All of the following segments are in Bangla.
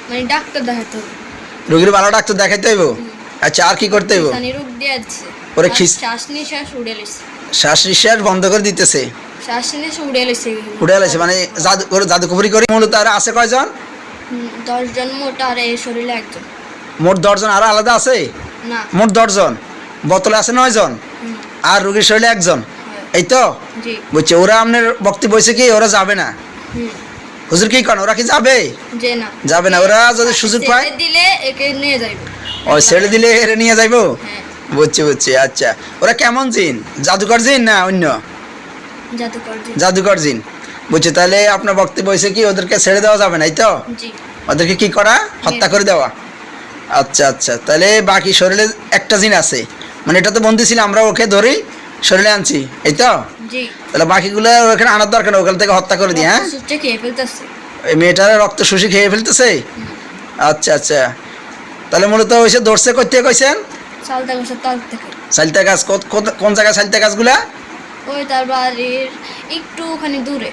মানে ডাক্তার দেখাতে হবে। রোগীর ভালো ডাক্তার দেখাইতে হইব। আচ্ছা, আর কি করতে হইব? মানে রোগ দিয়ে দিচ্ছে ওরে শ্বাস নিঃশ্বাস উড়ে লইছে, শ্বাস নিঃশ্বাস বন্ধ করে দিতেছে, শ্বাস নিঃশ্বাস উড়ে লইছে। উড়ে গেছে মানে জাদুকরি করে। মূলত আর আছে কয়জন? 10 জন মোট, আর এই শরীরে একজন। মোট 10 জন। আরো আলাদা আছে? না, মোট 10 জন। বোতলে আছে 9 জন, আর রোগীর শরীরে একজন। এই তো জি। বুঝছে। ওরা আপনার বক্তব্য হয়েছে কি ওরা যাবে না? হুজুর কি করেন, ওরা কি যাবে? যে না, যাবে না। ওরা যদি সুযোগ পায় দিলে একে নিয়ে যাইব। ও ছেড়ে দিলে এরে নিয়ে যাইবো। বুঝছি। আচ্ছা, ওরা কেমন জিন? জাদুকর জিন না অন্য? জাদুকর জিন। বুঝছি। তাহলে আপনার বক্তব্য হয়েছে কি ওদেরকে ছেড়ে দেওয়া যাবে না, এই তো? ওদেরকে কি করা? হত্যা করে দেওয়া। আচ্ছা, তাহলে বাকি শরীরে একটা জিন আছে, মানে এটা তো বন্দি ছিল, আমরা ওকে ধরি শরীরে আনছি, এই তো? তাহলে বাকিগুলো ওখানে আনার দরকার না, ওখান থেকে হত্যা করে দিই। হ্যাঁ, এই মেয়েটার রক্ত শুষি খেয়ে ফেলতেছে। আচ্ছা, তাহলে মূলত হয়েছে ধরছে করতে কইছেন সালতা গাছ। কোন জায়গায় সালতা গাছগুলা? ওই তার বাড়ির একটুখানি দূরে।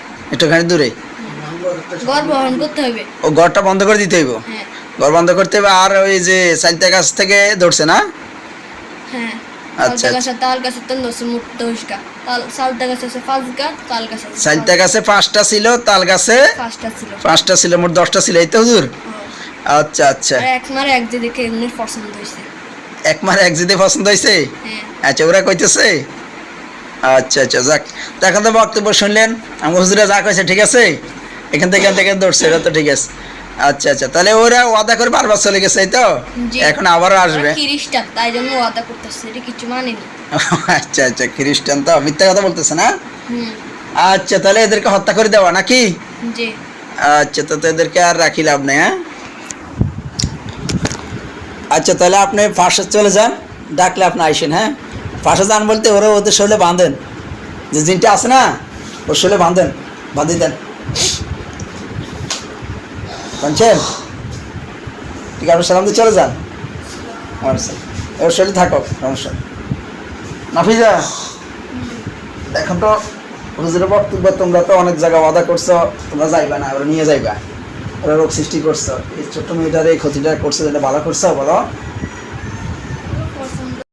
ঘর বহন করতে হবে, ও ঘরটা বন্ধ করে দিতে হইব। ঘর বন্ধ করতে হবে। আর ওই যে সালতা গাছ থেকে ধরছে না? হ্যাঁ। আচ্ছা, তাল গাছের তো মোট 10 গা। সালতা গাছ আছে 5 গা, তাল গাছ আছে। সালতা গাছে 5টা ছিল, তাল গাছে 5টা ছিল, মোট 10টা ছিল, এই তো হুজুর? আচ্ছা। এক মারে এক যে দেখে এমনি পছন্দ হইছে। এক মারে এক জিদে পছন্দ হইছে। আচ্ছা, ওরা কইতেছে। আচ্ছা, যাক, এখন তো বক্তব্য শুনলেন, আমার হুজুরা যা কইছে ঠিক আছে, এখান থেকে ধরছে, এটা তো ঠিক আছে। আচ্ছা, তাহলে ওরা ওয়াদা করে বারবার চলে গেছে, এই তো? এখন আবারও আসবে। খ্রিস্টান, তাই জন্য ওয়াদা করতেছে, এটা কিছু মানেনি। আচ্ছা, খ্রিস্টান তো মিথ্যা কথা বলতেছে না? আচ্ছা, তাহলে এদেরকে হত্যা করে দেওয়া নাকি? জি। আচ্ছা, তো এদেরকে আর রাখি লাভ নেই। হ্যাঁ, আচ্ছা, তাহলে আপনি ফাঁসে চলে যান, ডাকলে আপনি আইসেন। হ্যাঁ, ফাঁসে যান বলতে ওরা ওদের শরীরে বাঁধেন, যে জিনটা আছে না ওর শরীরে বাঁধিয়ে দেন। শুনছেন? ঠিক আছে, সালাম দিয়ে চলে যান। ওর শরীরে থাকো, সমস্যা। নাফিজা, এখন তো হুজুরের বক্তব্য, তোমরা তো অনেক জায়গায় ওয়াদা করছো তোমরা যাইবা না, ওরা নিয়ে যাইবা, ওরা রোগ সৃষ্টি করছো, এই ছোট্ট মেয়েটার এই ক্ষতিটা করছো, যেটা ভালো করছো বলো।